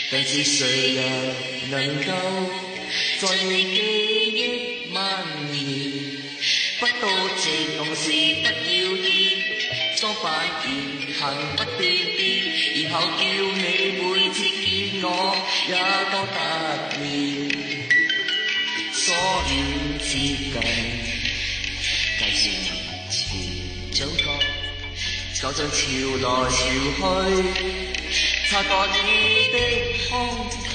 但是誰人能夠在你記憶蔓延？不到情濃時不要臉，裝扮言行不斷變，然後叫你每次見我也多突然。疏遠接近，計算年前長覺，就像潮來潮去。擦過你的胸膛，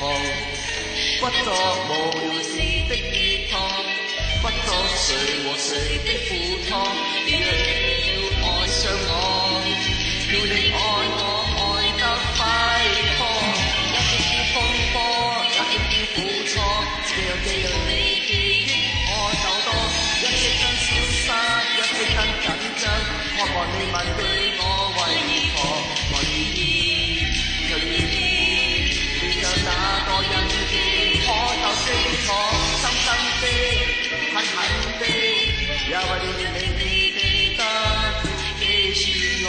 不作無聊事的寄託，不作誰和誰的付託。原來你要愛上我，要你愛我愛得快活。一啲風波，一啲苦楚，這樣你記憶我就多。一息間消失，一息間緊張，渴望你問對我為何我願意。那個印記可夠清楚，深深的、狠狠的，也為了你記得記住我。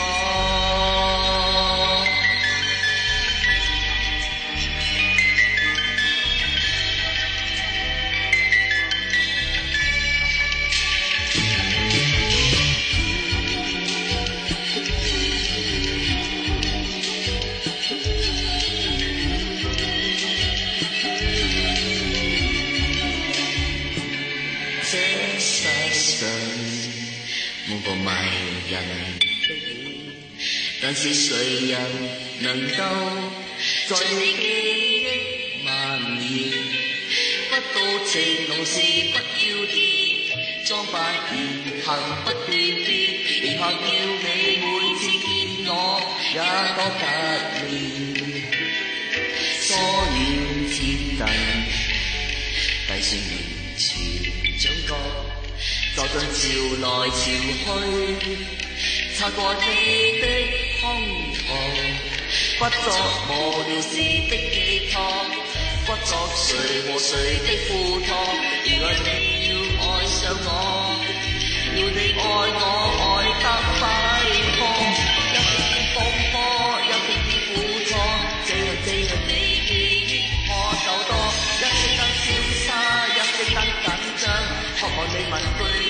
每個迷人的臉，但是誰人能夠在你記憶蔓延？不到情濃時不要甜，裝扮言行不斷變，然後叫你每次見我也多突然。疏遠接近，計算年前長覺。就像潮來潮去，擦過你的胸膛，不作無聊事的寄託，不作誰和誰的付託。原來你要愛上我，要你愛我愛得快活。一啲風波，一啲苦楚，這樣你記憶我就多。一息間消失，一息間緊張，渴望你問句。